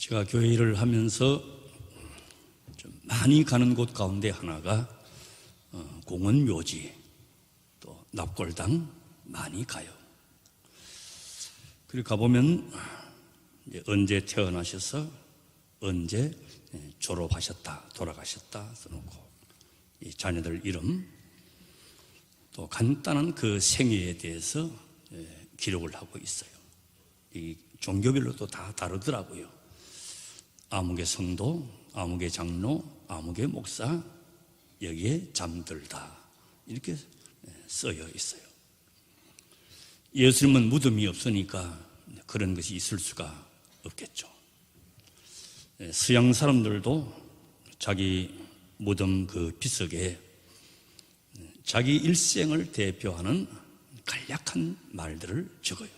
제가 교회 일을 하면서 좀 많이 가는 곳 가운데 하나가 공원 묘지, 또 납골당 많이 가요. 그리고 가보면 이제 언제 태어나셔서 언제 졸업하셨다, 돌아가셨다 써놓고 이 자녀들 이름, 또 간단한 그 생애에 대해서 기록을 하고 있어요. 이 종교별로도 다 다르더라고요. 아무개 성도, 아무개 장로, 아무개 목사, 여기에 잠들다 이렇게 써여 있어요. 예수님은 무덤이 없으니까 그런 것이 있을 수가 없겠죠. 서양 사람들도 자기 무덤 그 비석에 자기 일생을 대표하는 간략한 말들을 적어요.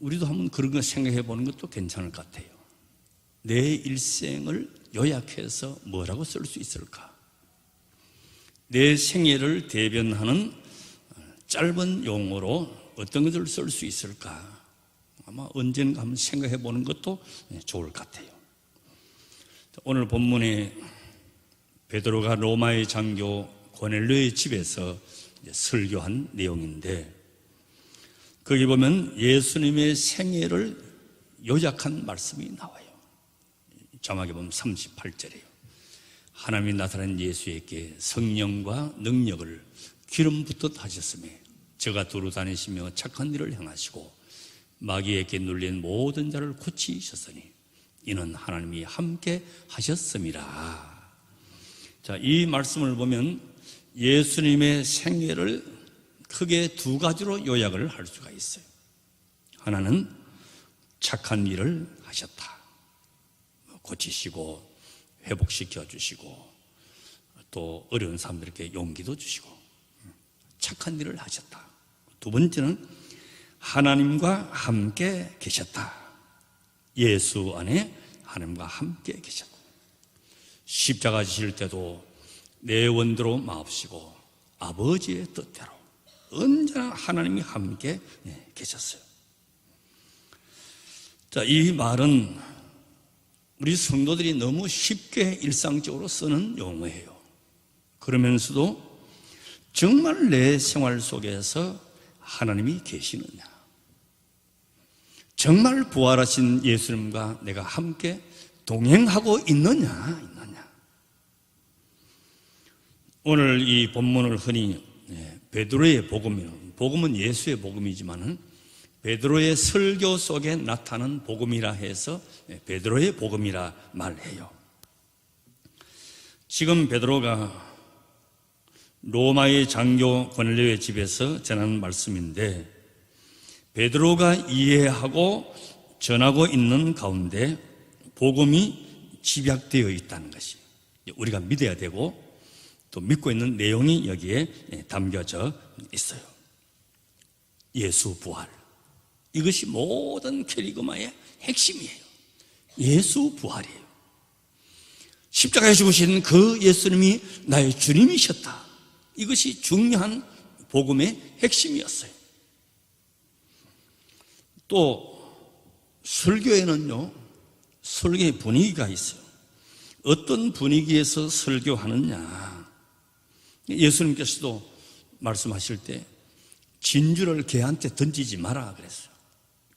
우리도 한번 그런 거 생각해 보는 것도 괜찮을 것 같아요. 내 일생을 요약해서 뭐라고 쓸 수 있을까? 내 생애를 대변하는 짧은 용어로 어떤 것을 쓸 수 있을까? 아마 언젠가 한번 생각해 보는 것도 좋을 것 같아요. 오늘 본문에 베드로가 로마의 장교 고넬료의 집에서 설교한 내용인데, 거기 보면 예수님의 생애를 요약한 말씀이 나와요. 자막에 보면 38절이에요. 하나님이 나타난 예수에게 성령과 능력을 기름 붓듯 하셨으며 저가 두루 다니시며 착한 일을 행하시고 마귀에게 눌린 모든 자를 고치셨으니 이는 하나님이 함께 하셨음이라. 자, 이 말씀을 보면 예수님의 생애를 크게 두 가지로 요약을 할 수가 있어요. 하나는 착한 일을 하셨다, 고치시고 회복시켜 주시고 또 어려운 사람들에게 용기도 주시고 착한 일을 하셨다. 두 번째는 하나님과 함께 계셨다. 예수 안에 하나님과 함께 계셨다. 십자가 지실 때도 내 원대로 마옵시고 아버지의 뜻대로 언제나 하나님이 함께 계셨어요. 자, 이 말은 우리 성도들이 너무 쉽게 일상적으로 쓰는 용어예요. 그러면서도 정말 내 생활 속에서 하나님이 계시느냐, 정말 부활하신 예수님과 내가 함께 동행하고 있느냐. 오늘 이 본문을 흔히 베드로의 복음은 예수의 복음이지만은 베드로의 설교 속에 나타난 복음이라 해서 베드로의 복음이라 말해요. 지금 베드로가 로마의 장교 고넬료의 집에서 전하는 말씀인데, 베드로가 이해하고 전하고 있는 가운데 복음이 집약되어 있다는 것이 우리가 믿어야 되고 또 믿고 있는 내용이 여기에 담겨져 있어요. 예수 부활, 이것이 모든 캐리그마의 핵심이에요. 예수 부활이에요. 십자가에 죽으신 그 예수님이 나의 주님이셨다. 이것이 중요한 복음의 핵심이었어요. 또 설교에는요, 설교의 분위기가 있어요. 어떤 분위기에서 설교하느냐. 예수님께서도 말씀하실 때 진주를 개한테 던지지 마라 그랬어요.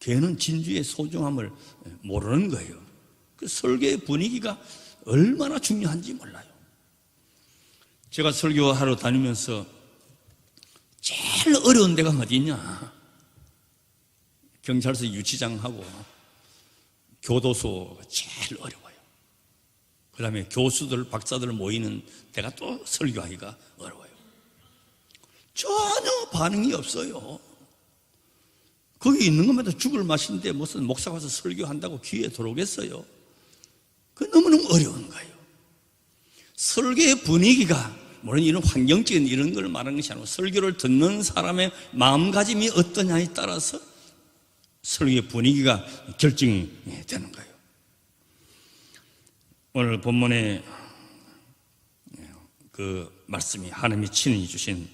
개는 진주의 소중함을 모르는 거예요. 그 설교의 분위기가 얼마나 중요한지 몰라요. 제가 설교하러 다니면서 제일 어려운 데가 어디냐? 경찰서 유치장하고 교도소가 제일 어려워요. 그 다음에 교수들, 박사들 모이는 데가 또 설교하기가 어려워요. 전혀 반응이 없어요. 거기 있는 것마다 죽을 맛인데 무슨 목사가 와서 설교한다고 귀에 들어오겠어요? 그 너무너무 어려운 거예요. 설교의 분위기가, 물론 이런 환경적인 이런 걸 말하는 것이 아니고 설교를 듣는 사람의 마음가짐이 어떠냐에 따라서 설교의 분위기가 결정이 되는 거예요. 오늘 본문에 그 말씀이 하나님이 친히 주신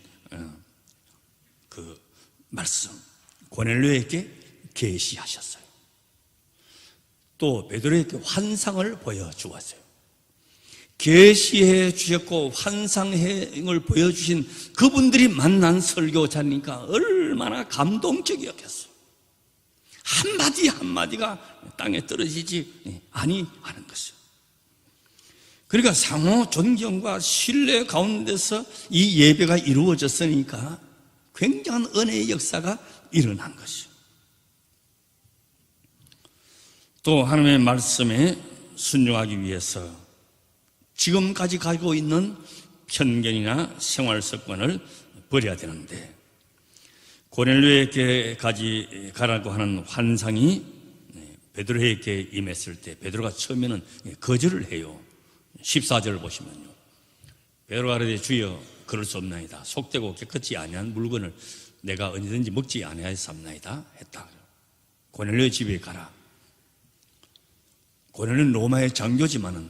그 말씀, 고넬료에게 계시하셨어요. 또 베드로에게 환상을 보여주었어요. 계시해 주셨고 환상행을 보여주신 그분들이 만난 설교자니까 얼마나 감동적이었겠어요. 한마디 한마디가 땅에 떨어지지 아니하는 것이요. 그러니까 상호 존경과 신뢰 가운데서 이 예배가 이루어졌으니까 굉장한 은혜의 역사가 일어난 것이요. 또 하나님의 말씀에 순종하기 위해서 지금까지 가지고 있는 편견이나 생활 습관을 버려야 되는데, 고넬료에게까지 가라고 하는 환상이 베드로에게 임했을 때 베드로가 처음에는 거절을 해요. 14절을 보시면요, 베드로가 이르되 주여 그럴 수 없나이다. 속되고 깨끗이 아니한 물건을 내가 언제든지 먹지 아니하였사옵나이다 했다. 고넬료의 집에 가라. 고넬료는 로마의 장교지만은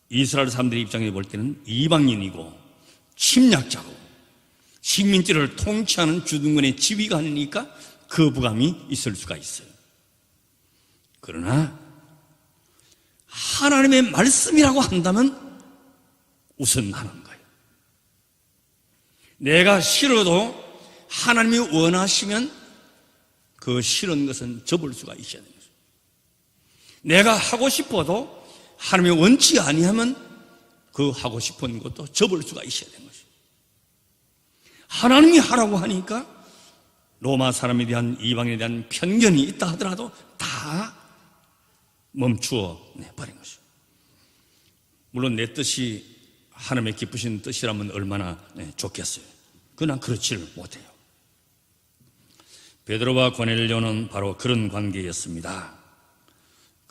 이스라엘 사람들의 입장에 볼 때는 이방인이고 침략자고 식민지를 통치하는 주둔군의 지휘가 아니니까 거부감이 있을 수가 있어요. 그러나 하나님의 말씀이라고 한다면 우선 하는 거예요. 내가 싫어도 하나님이 원하시면 그 싫은 것은 접을 수가 있어야 되는 거죠. 내가 하고 싶어도 하나님이 원치 아니하면 그 하고 싶은 것도 접을 수가 있어야 되는 거죠. 하나님이 하라고 하니까 로마 사람에 대한, 이방인에 대한 편견이 있다 하더라도 다 멈추어 버린 것이죠. 물론 내 뜻이 하나님의 기쁘신 뜻이라면 얼마나 좋겠어요. 그러나 그렇지를 못해요. 베드로와 고넬료는 바로 그런 관계였습니다.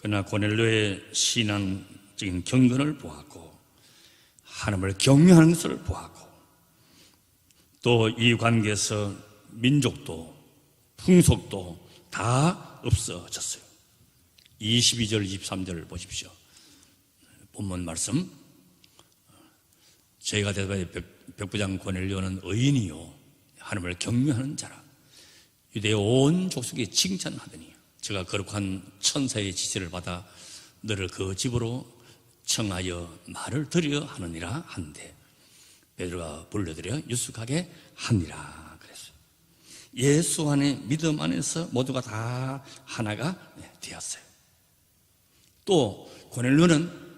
그러나 고넬료의 신앙적인 경건을 보았고 하나님을 경외하는 것을 보았고 또 이 관계에서 민족도 풍속도 다 없어졌어요. 22절 23절을 보십시오. 본문 말씀, 저희가 대답해 백부장 고넬료는 의인이요 하나님을 경외하는 자라 유대의 온 족속이 칭찬하더니 제가 거룩한 천사의 지시를 받아 너를 그 집으로 청하여 말을 드려 하느니라 한데 베드로가 불러들여 유숙하게 하니라 그랬어요. 예수 안에 믿음 안에서 모두가 다 하나가 되었어요. 또 고넬료는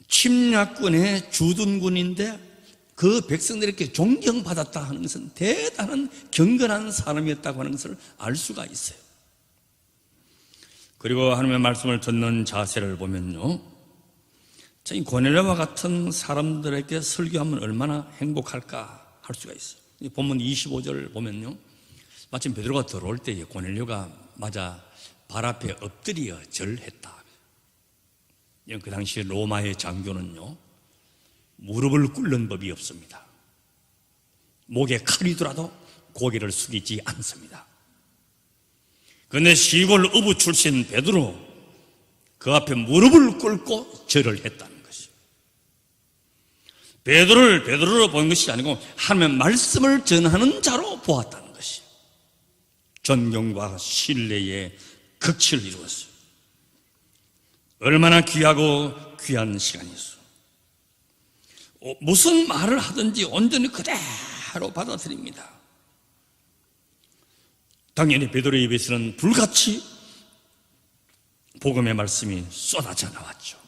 침략군의 주둔군인데 그 백성들에게 존경받았다 하는 것은 대단한 경건한 사람이었다고 하는 것을 알 수가 있어요. 그리고 하나님의 말씀을 듣는 자세를 보면요, 이 고넬료와 같은 사람들에게 설교하면 얼마나 행복할까 할 수가 있어요. 본문 25절을 보면요, 마침 베드로가 들어올 때 고넬료가 맞아 발 앞에 엎드려 절했다. 그 당시 로마의 장교는요, 무릎을 꿇는 법이 없습니다. 목에 칼이 들어도 고개를 숙이지 않습니다. 그런데 시골 어부 출신 베드로 그 앞에 무릎을 꿇고 절을 했다는 것이요. 베드로를 베드로로 본 것이 아니고 하나님의 말씀을 전하는 자로 보았다는 것이요. 존경과 신뢰의 극치를 이루었어요. 얼마나 귀하고 귀한 시간이었어요. 무슨 말을 하든지 온전히 그대로 받아들입니다. 당연히 베드로의 입에서는 불같이 복음의 말씀이 쏟아져 나왔죠.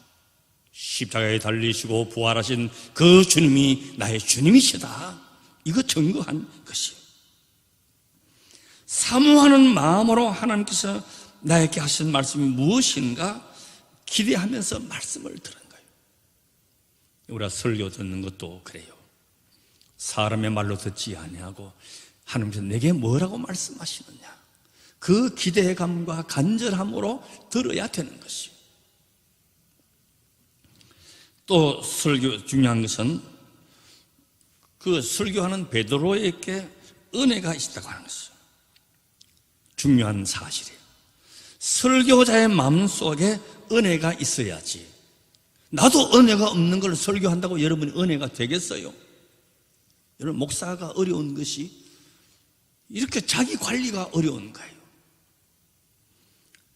십자가에 달리시고 부활하신 그 주님이 나의 주님이시다, 이거 증거한 것이에요. 사모하는 마음으로 하나님께서 나에게 하신 말씀이 무엇인가 기대하면서 말씀을 들은 거예요. 우리가 설교 듣는 것도 그래요. 사람의 말로 듣지 아니하고 하나님께서 내게 뭐라고 말씀하시느냐, 그 기대감과 간절함으로 들어야 되는 것이요. 또 설교 중요한 것은 그 설교하는 베드로에게 은혜가 있다고 하는 것이요. 중요한 사실이에요. 설교자의 마음속에 은혜가 있어야지. 나도 은혜가 없는 걸 설교한다고 여러분이 은혜가 되겠어요? 여러분, 목사가 어려운 것이 이렇게 자기 관리가 어려운 거예요.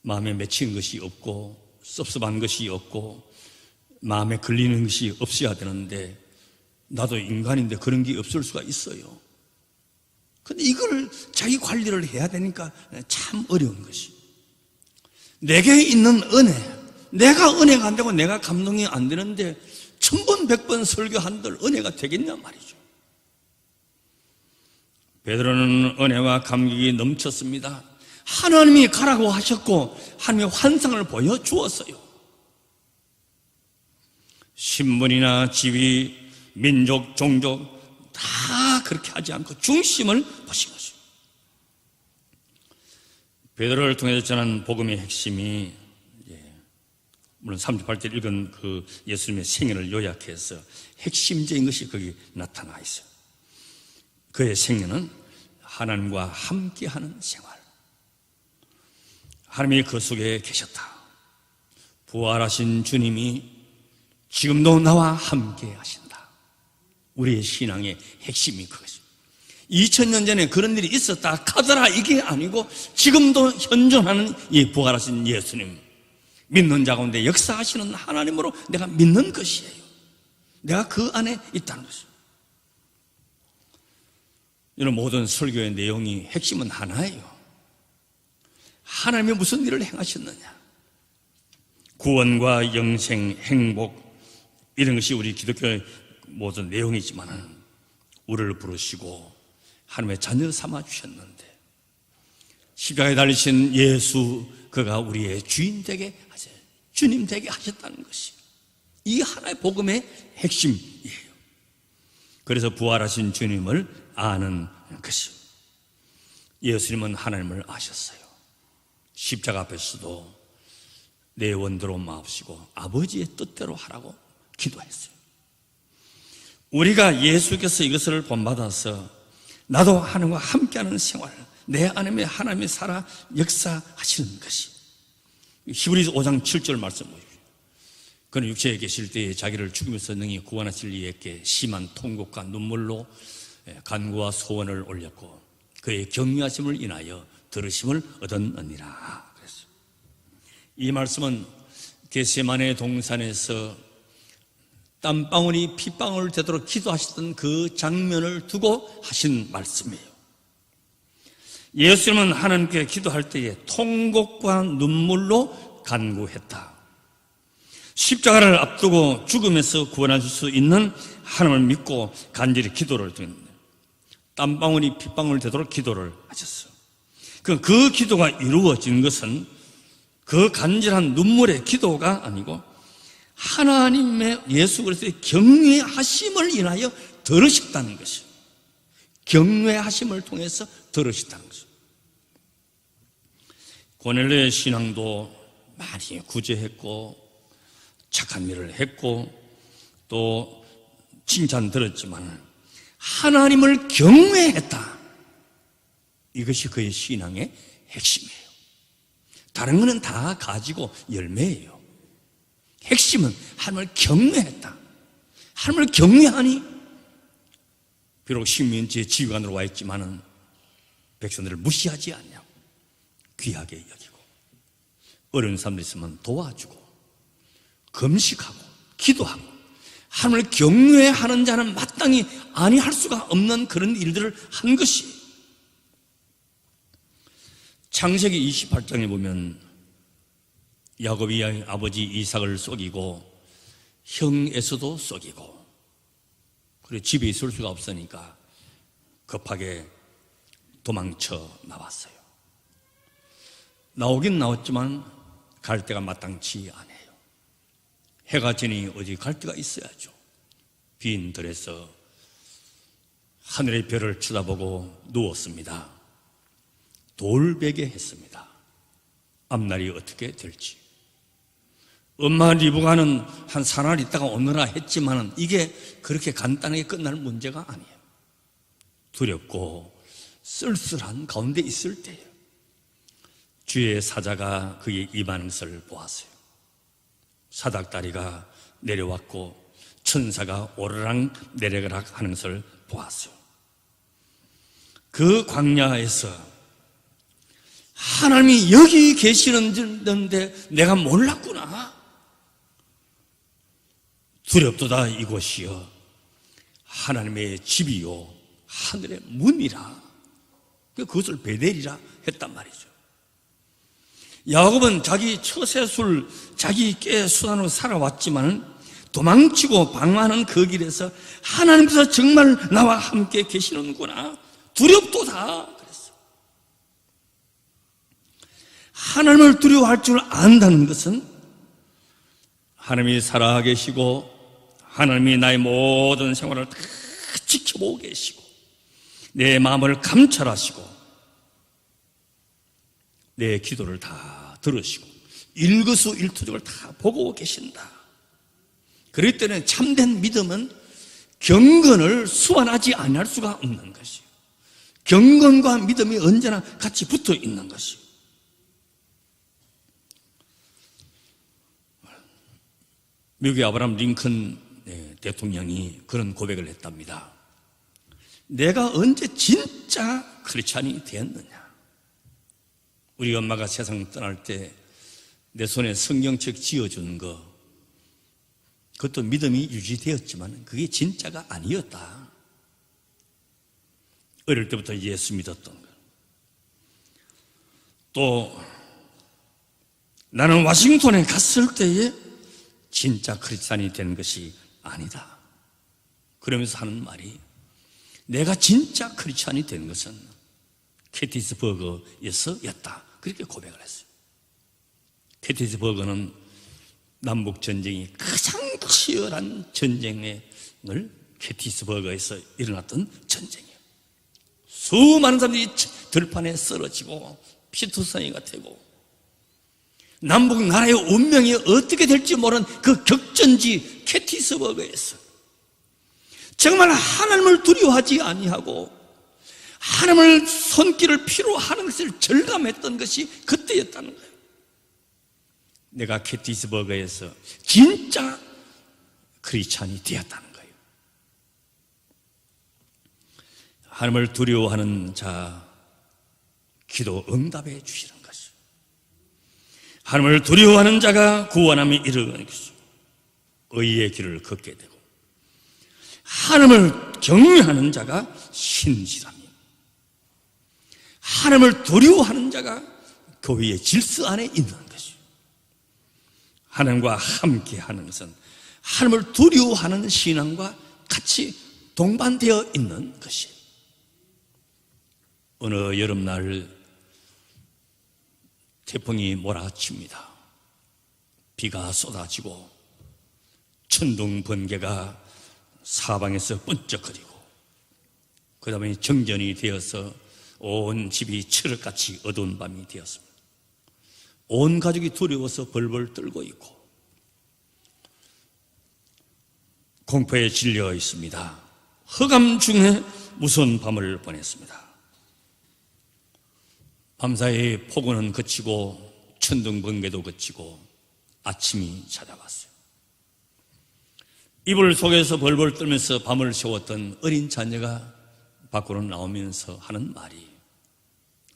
마음에 맺힌 것이 없고 섭섭한 것이 없고 마음에 걸리는 것이 없어야 되는데 나도 인간인데 그런 게 없을 수가 있어요. 근데 이걸 자기 관리를 해야 되니까 참 어려운 것이, 내게 있는 은혜, 내가 은혜가 안 되고 내가 감동이 안 되는데 1000번 100번 설교한들 은혜가 되겠냐 말이죠. 베드로는 은혜와 감격이 넘쳤습니다. 하나님이 가라고 하셨고 하나님의 환상을 보여주었어요. 신분이나 지위, 민족, 종족 다 그렇게 하지 않고 중심을 보신 거죠. 베드로를 통해서 전한 복음의 핵심이, 물론 38절 읽은 그 예수님의 생애를 요약해서 핵심적인 것이 거기 나타나 있어요. 그의 생애는 하나님과 함께하는 생활, 하나님이 그 속에 계셨다. 부활하신 주님이 지금도 나와 함께 하신다. 우리의 신앙의 핵심이 그것입니다. 2000년 전에 그런 일이 있었다 카더라 이게 아니고 지금도 현존하는 이 부활하신 예수님, 믿는 자 가운데 역사하시는 하나님으로 내가 믿는 것이에요. 내가 그 안에 있다는 것이에요. 이런 모든 설교의 내용이 핵심은 하나예요. 하나님이 무슨 일을 행하셨느냐, 구원과 영생, 행복, 이런 것이 우리 기독교의 모든 내용이지만 우리를 부르시고 하나님의 자녀 삼아 주셨는데 십자가에 달리신 예수, 그가 우리의 주인 되게 하세요. 주님 되게 하셨다는 것이 이 하나의 복음의 핵심이에요. 그래서 부활하신 주님을 아는 것이, 예수님은 하나님을 아셨어요. 십자가 앞에서도 내 원대로 마옵시고 아버지의 뜻대로 하라고 기도했어요. 우리가 예수께서 이것을 본받아서 나도 하나님과 함께하는 생활, 내 안에 하나님이 살아 역사하시는 것이, 히브리서 5장 7절 말씀 보십시오. 그는 육체에 계실 때에 자기를 죽이면서 능히 구원하실 이에게 심한 통곡과 눈물로 간구와 소원을 올렸고 그의 경외하심을 인하여 들으심을 얻었느니라. 그랬어요. 이 말씀은 겟세마네 동산에서 땀방울이 핏방울 되도록 기도하시던 그 장면을 두고 하신 말씀이에요. 예수님은 하나님께 기도할 때에 통곡과 눈물로 간구했다. 십자가를 앞두고 죽음에서 구원하실 수 있는 하나님을 믿고 간절히 기도를 드렸는데 땀방울이 핏방울 되도록 기도를 하셨어요. 그 기도가 이루어진 것은 그 간절한 눈물의 기도가 아니고 하나님의 예수 그리스도의 경외하심을 인하여 들으셨다는 것이에요. 경외하심을 통해서 들으셨다는 것이에요. 고넬료의 신앙도 많이 구제했고 착한 일을 했고 또 칭찬 들었지만 하나님을 경외했다. 이것이 그의 신앙의 핵심이에요. 다른 거는 다 가지고 열매예요. 핵심은 하나님을 경외했다. 하나님을 경외하니 비록 식민지의 지휘관으로 와 있지만은 백성들을 무시하지 않냐고 귀하게 여기고, 어려운 사람들 있으면 도와주고 금식하고 기도하고 하나님을 경외하는 자는 마땅히 아니할 수가 없는 그런 일들을 한 것이, 창세기 28장에 보면 야곱이 아버지 이삭을 속이고 형 에서도 속이고, 그래 집에 있을 수가 없으니까 급하게 도망쳐 나왔어요. 나오긴 나왔지만 갈 데가 마땅치 않아요. 해가 지니 어디 갈 데가 있어야죠. 빈 들에서 하늘의 별을 쳐다보고 누웠습니다. 돌베개 했습니다. 앞날이 어떻게 될지. 엄마 리브가는 한 사날 있다가 오느라 했지만 이게 그렇게 간단하게 끝날 문제가 아니에요. 두렵고 쓸쓸한 가운데 있을 때예요. 주의 사자가 그의 임하는 것을 보았어요. 사닥다리가 내려왔고 천사가 오르락 내리락 하는 것을 보았어요. 그 광야에서 하나님이 여기 계시는데 내가 몰랐구나. 두렵도다 이곳이여 하나님의 집이요 하늘의 문이라. 그것을 베델이라 했단 말이죠. 야곱은 자기 처세술, 자기 꾀 수단으로 살아왔지만 도망치고 방황하는 그 길에서 하나님께서 정말 나와 함께 계시는구나. 두렵도다 그랬어. 하나님을 두려워할 줄 안다는 것은 하나님이 살아계시고 하나님이 나의 모든 생활을 다 지켜보고 계시고 내 마음을 감찰하시고 내 기도를 다 들으시고 일거수일투족을 다 보고 계신다. 그렇기 때문에 참된 믿음은 경건을 수반하지 않을 수가 없는 것이에요. 경건과 믿음이 언제나 같이 붙어 있는 것이에요. 미국의 아브라함 링컨 대통령이 그런 고백을 했답니다. 내가 언제 진짜 크리스찬이 되었느냐. 우리 엄마가 세상 떠날 때 내 손에 성경책 지어준 거, 그것도 믿음이 유지되었지만 그게 진짜가 아니었다. 어릴 때부터 예수 믿었던 거. 또 나는 워싱턴에 갔을 때에 진짜 크리스찬이 된 것이 아니다. 그러면서 하는 말이, 내가 진짜 크리스찬이 된 것은 게티스버그에서였다. 그렇게 고백을 했어요. 게티스버그는 남북전쟁이 가장 치열한 전쟁을 게티스버그에서 일어났던 전쟁이에요. 수많은 사람들이 들판에 쓰러지고 피투성이가 되고 남북 나라의 운명이 어떻게 될지 모르는 그 격전지 게티스버그에서 정말 하나님을 두려워하지 아니하고 하나님을 손길을 피로 하는 것을 절감했던 것이 그때였다는 거예요. 내가 게티스버그에서 진짜 크리스찬이 되었다는 거예요. 하나님을 두려워하는 자 기도 응답해 주시는 것이요. 하나님을 두려워하는 자가 구원함에 이르는 것이요. 의의 길을 걷게 되고 하나님을 경외하는 자가 신실함이요. 하나님을 두려워하는 자가 교회의 질서 안에 있는 것이요. 하나님과 함께 하는 것은 하나님을 두려워하는 신앙과 같이 동반되어 있는 것이에요. 어느 여름날 태풍이 몰아칩니다. 비가 쏟아지고 천둥 번개가 사방에서 번쩍거리고 그 다음에 정전이 되어서 온 집이 칠흑같이 어두운 밤이 되었습니다. 온 가족이 두려워서 벌벌 떨고 있고 공포에 질려 있습니다. 흑암 중에 무서운 밤을 보냈습니다. 밤사이 폭우는 그치고 천둥 번개도 그치고 아침이 찾아왔어요. 이불 속에서 벌벌 떨면서 밤을 새웠던 어린 자녀가 밖으로 나오면서 하는 말이,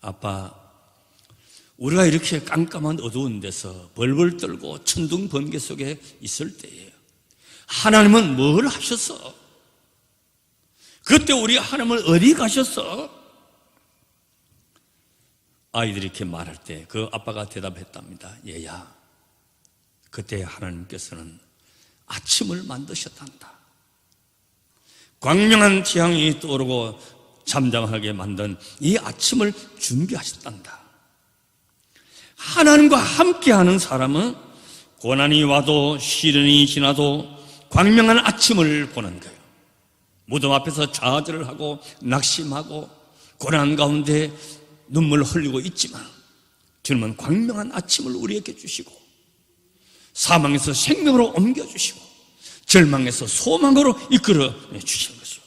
아빠, 우리가 이렇게 깜깜한 어두운 데서 벌벌 떨고 천둥 번개 속에 있을 때에 하나님은 뭘 하셨어? 그때 우리 하나님은 어디 가셨어? 아이들이 이렇게 말할 때 그 아빠가 대답했답니다. 얘야, 그때 하나님께서는 아침을 만드셨단다. 광명한 태양이 떠오르고 잠잠하게 만든 이 아침을 준비하셨단다. 하나님과 함께하는 사람은 고난이 와도 시련이 지나도 광명한 아침을 보는 거예요. 무덤 앞에서 좌절을 하고 낙심하고 고난 가운데 눈물을 흘리고 있지만 주님은 광명한 아침을 우리에게 주시고 사망에서 생명으로 옮겨주시고 절망에서 소망으로 이끌어 주시는 것이죠.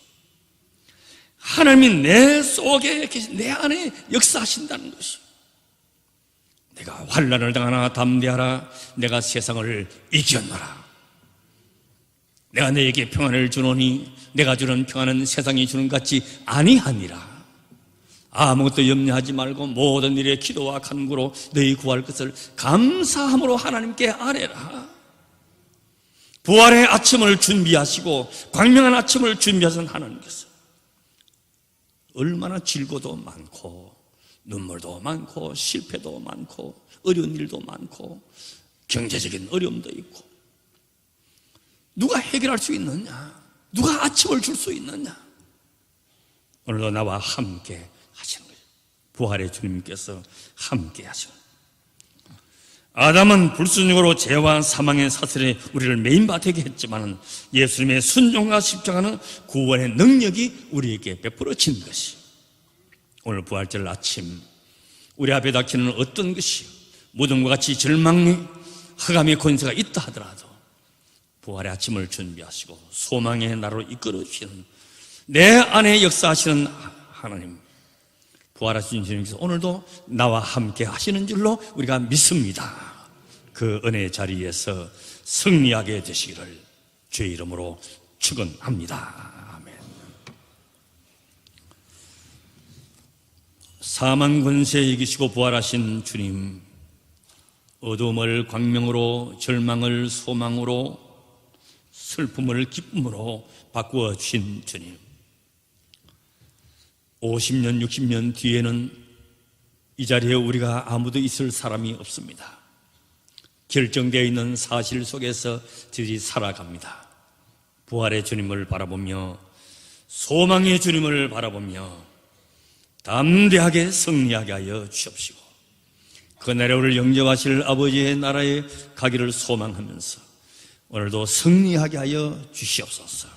하나님이 내 속에 계신 내 안에 역사하신다는 것이죠. 내가 환난을 당하나 담대하라. 내가 세상을 이겼노라. 내가 너에게 평안을 주노니 내가 주는 평안은 세상이 주는 것 같지 아니하니라. 아무것도 염려하지 말고 모든 일에 기도와 간구로 너희 구할 것을 감사함으로 하나님께 아뢰라. 부활의 아침을 준비하시고 광명한 아침을 준비하신 하나님께서 얼마나 질고도 많고 눈물도 많고 실패도 많고 어려운 일도 많고 경제적인 어려움도 있고 누가 해결할 수 있느냐? 누가 아침을 줄 수 있느냐? 오늘도 나와 함께 하시는 거예요. 부활의 주님께서 함께 하시는 거예요. 아담은 불순종으로 죄와 사망의 사슬에 우리를 매인받게 했지만 예수님의 순종과 십자가는 구원의 능력이 우리에게 베풀어진 것이 오늘 부활절 아침 우리 앞에 닥치는 어떤 것이 무덤과 같이 절망의 흑암의 권세가 있다 하더라도 부활의 아침을 준비하시고 소망의 나라로 이끌어 주시는 내 안에 역사하시는 하나님, 부활하신 주님께서 오늘도 나와 함께 하시는 줄로 우리가 믿습니다. 그 은혜의 자리에서 승리하게 되시기를 주의 이름으로 축원합니다. 아멘. 사망 권세 이기시고 부활하신 주님, 어둠을 광명으로, 절망을 소망으로, 슬픔을 기쁨으로 바꾸어 주신 주님, 50년, 60년 뒤에는 이 자리에 우리가 아무도 있을 사람이 없습니다. 결정되어 있는 사실 속에서 저희들이 살아갑니다. 부활의 주님을 바라보며 소망의 주님을 바라보며 담대하게 승리하게 하여 주옵시고 그 나라를 영접하실 아버지의 나라에 가기를 소망하면서 오늘도 승리하게 하여 주시옵소서.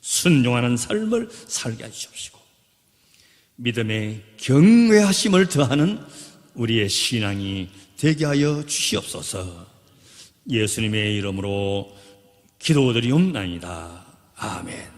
순종하는 삶을 살게 하시옵시고 믿음의 경외하심을 더하는 우리의 신앙이 되게 하여 주시옵소서. 예수님의 이름으로 기도드리옵나이다. 아멘.